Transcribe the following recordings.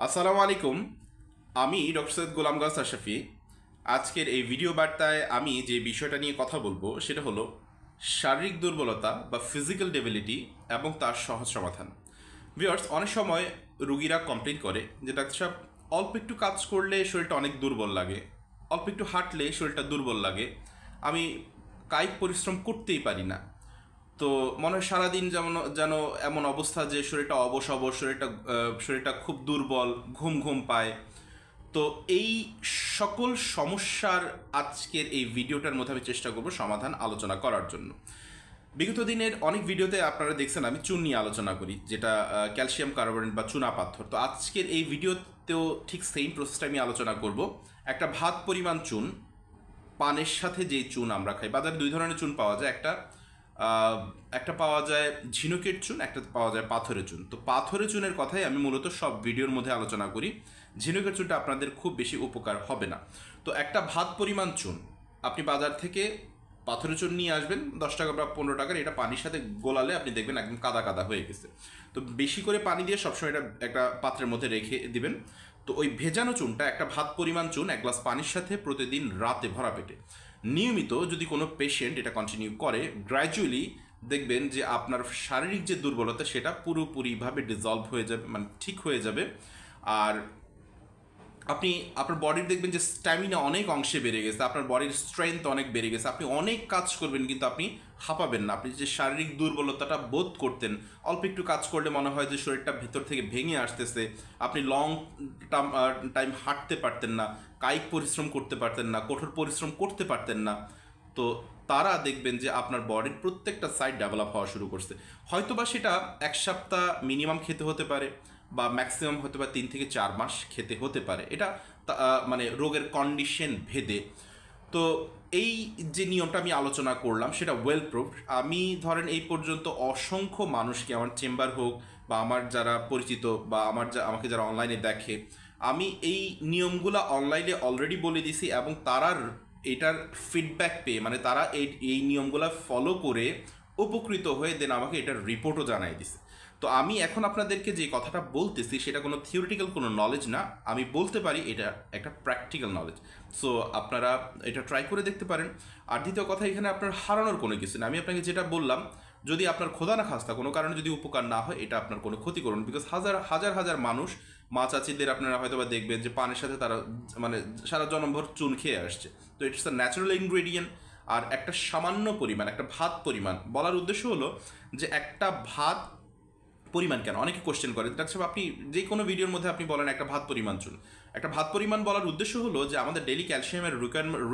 আসসালামু আলাইকুম। আমি ডক্টর সৈয়দ গোলাম গাছ আশরাফি। আজকের এই ভিডিও বার্তায় আমি যে বিষয়টা নিয়ে কথা বলবো সেটা হলো শারীরিক দুর্বলতা বা ফিজিক্যাল ডেবিলিটি এবং তার সহজ সমাধান। ভিউয়ার্স, অনেক সময় রুগীরা কমপ্লেন করে যে ডাক্তার সাহেব, অল্প একটু কাজ করলে শরীরটা অনেক দুর্বল লাগে, অল্প একটু হাঁটলে শরীরটা দুর্বল লাগে, আমি কায়িক পরিশ্রম করতেই পারি না। তো মনে হয় সারাদিন যেমন যেন এমন অবস্থা যে শরীরটা অবশ অবশ, শরীরটা খুব দুর্বল, ঘুম ঘুম পায়। তো এই সকল সমস্যার আজকের এই ভিডিওটার মধ্যে আমি চেষ্টা করব সমাধান আলোচনা করার জন্য। বিগত দিনের অনেক ভিডিওতে আপনারা দেখছেন আমি চুন নিয়ে আলোচনা করি, যেটা ক্যালসিয়াম কার্বনেট বা চুনা পাথর। তো আজকের এই ভিডিওতেও ঠিক সেম প্রসেসটা আমি আলোচনা করব। একটা ভাত পরিমাণ চুন, পানের সাথে যেই চুন আমরা খাই, বাজারে দুই ধরনের চুন পাওয়া যায়। একটা পাওয়া যায় ঝিনুকের চুন, একটা পাওয়া যায় পাথরের চুন। তো পাথরের চুনের কথাই আমি মূলত সব ভিডিওর মধ্যে আলোচনা করি। ঝিনুকের চুনটা আপনাদের খুব বেশি উপকার হবে না। তো একটা ভাত পরিমাণ চুন আপনি বাজার থেকে পাথরের চুন নিয়ে আসবেন, 10 টাকা বা 15 টাকার। এটা পানির সাথে গোলালে আপনি দেখবেন একদম কাদা কাদা হয়ে গেছে। তো বেশি করে পানি দিয়ে সবসময় এটা একটা পাত্রের মধ্যে রেখে দিবেন। তো ওই ভেজানো চুনটা, একটা ভাত পরিমাণ চুন 1 গ্লাস পানির সাথে প্রতিদিন রাতে ভরা পেটে নিয়মিত যদি কোনো পেশেন্ট এটা কন্টিনিউ করে, গ্র্যাজুয়ালি দেখবেন যে আপনার শারীরিক যে দুর্বলতা সেটা পুরোপুরিভাবে ডিজলভ হয়ে যাবে, মানে ঠিক হয়ে যাবে। আর আপনি আপনার বডির দেখবেন যে স্ট্যামিনা অনেক অংশে বেড়ে গেছে, আপনার বডির স্ট্রেংথ অনেক বেড়ে গেছে, আপনি অনেক কাজ করবেন কিন্তু আপনি হাঁপাবেন না। আপনি যে শারীরিক দুর্বলতাটা বোধ করতেন, অল্প একটু কাজ করলে মনে হয় যে শরীরটা ভেতর থেকে ভেঙে আসতেছে, আপনি লং টাইম হাঁটতে পারতেন না, কায়িক পরিশ্রম করতে পারতেন না, কঠোর পরিশ্রম করতে পারতেন না, তো তারা দেখবেন যে আপনার বডির প্রত্যেকটা সাইড ডেভেলপ হওয়া শুরু করছে। হয়তোবা সেটা 1 সপ্তাহ মিনিমাম খেতে হতে পারে, বা ম্যাক্সিমাম হয়তো বা 3 থেকে 4 মাস খেতে হতে পারে। এটা মানে রোগের কন্ডিশন ভেদে। তো এই যে নিয়মটা আমি আলোচনা করলাম সেটা ওয়েল প্রুফ। আমি ধরেন এই পর্যন্ত অসংখ্য মানুষকে, আমার চেম্বার হোক বা আমার যারা পরিচিত বা আমাকে যারা অনলাইনে দেখে, আমি এই নিয়মগুলো অনলাইনে অলরেডি বলে দিছি এবং তারার এটার ফিডব্যাক পেয়ে, মানে তারা এই নিয়মগুলো ফলো করে উপকৃত হয়ে দেন আমাকে এটার রিপোর্টও জানাই দিছে। তো আমি এখন আপনাদেরকে যে কথাটা বলতেছি সেটা কোনো থিওরিটিক্যাল কোনো নলেজ না, আমি বলতে পারি এটা একটা প্র্যাকটিক্যাল নলেজ। সো আপনারা এটা ট্রাই করে দেখতে পারেন। আর দ্বিতীয় কথা, এখানে আপনার হারানোর কোনো কিছু না। আমি আপনাকে যেটা বললাম, যদি আপনার খোদা না খাস্তা কোনো কারণে যদি উপকার না হয়, এটা আপনার কোনো ক্ষতি করুন। বিকজ হাজার হাজার হাজার মানুষ, মা চাচিদের আপনারা হয়তো বা দেখবেন যে পানের সাথে তারা মানে সারা জনমভর চুন খেয়ে আসছে। তো ইটস আ ন্যাচারাল ইনগ্রেডিয়েন্ট। আর একটা সামান্য পরিমাণ, একটা ভাত পরিমাণ, বলার উদ্দেশ্য হলো যে একটা ভাত পরিমাণ কেন, অনেকে কোশ্চেন করে তার সাথে আপনি যে কোনো ভিডিওর মধ্যে আপনি বলেন একটা ভাত পরিমাণ চুন। একটা ভাত পরিমাণ বলার উদ্দেশ্য হলো যে আমাদের ডেলি ক্যালসিয়ামের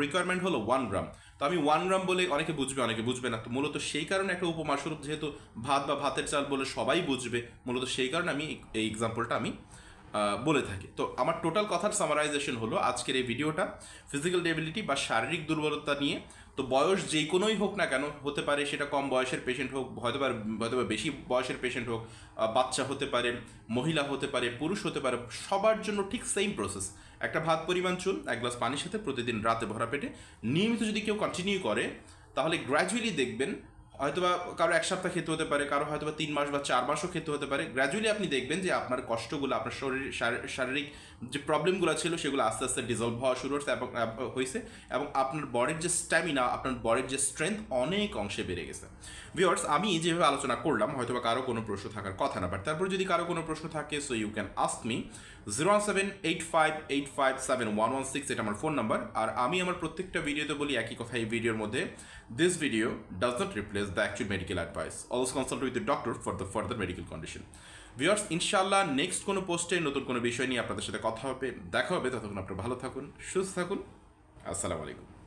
রিকোয়ারমেন্ট হলো 1 গ্রাম। তো আমি 1 গ্রাম বলে অনেকে বুঝবে, অনেকে বুঝবে না। তো মূলত সেই কারণে একটা উপমা স্বরূপ, যেহেতু ভাত বা ভাতের চাল বলে সবাই বুঝবে, মূলত সেই কারণে আমি এই এক্সাম্পলটা আমি বলে থাকি। তো আমার টোটাল কথার সামারাইজেশন হলো আজকের এই ভিডিওটা ফিজিক্যাল ডেবিলিটি বা শারীরিক দুর্বলতা নিয়ে। তো বয়স যে কোনোই হোক না কেন, হতে পারে সেটা কম বয়সের পেশেন্ট হোক, হয়তোবা বেশি বয়সের পেশেন্ট হোক, বাচ্চা হতে পারে, মহিলা হতে পারে, পুরুষ হতে পারে, সবার জন্য ঠিক সেম প্রসেস। একটা ভাত পরিমাণ চুন 1 গ্লাস পানির সাথে প্রতিদিন রাতে ভরা পেটে নিয়মিত যদি কেউ কন্টিনিউ করে, তাহলে গ্র্যাজুয়ালি দেখবেন, হয়তোবা কারো 1 সপ্তাহ খেতে হতে পারে, কারো হয়তোবা 3 মাস বা 4 মাসও খেতে হতে পারে, গ্র্যাজুয়ালি আপনি দেখবেন যে আপনার কষ্টগুলো, আপনার শারীরিক যে প্রবলেমগুলো ছিল সেগুলো আস্তে আস্তে ডিজলভ হওয়া শুরু হয়েছে এবং আপনার বডির যে স্ট্যামিনা, আপনার বডির যে স্ট্রেংথ অনেক অংশে বেড়ে গেছে। ভিউয়ার্স, আমি যেভাবে আলোচনা করলাম, হয়তোবা কারো কোনো প্রশ্ন থাকার কথা না, বাট তারপর যদি কারো কোনো প্রশ্ন থাকে, so you can ask me. 01785857116 এটা আমার ফোন নাম্বার। আর আমি আমার প্রত্যেকটা ভিডিওতে বলি একই কথা এই ভিডিওর মধ্যে, this video does not replace the actual medical advice, always consult with the doctor for the further medical condition. Viewers, ইনশাআল্লাহ নেক্সট কোনো পোস্টে নতুন কোনো বিষয় নিয়ে আপনাদের সাথে কথা হবে, দেখা হবে। ততক্ষণ আপনারা ভালো থাকুন, সুস্থ থাকুন। আসসালামু আলাইকুম।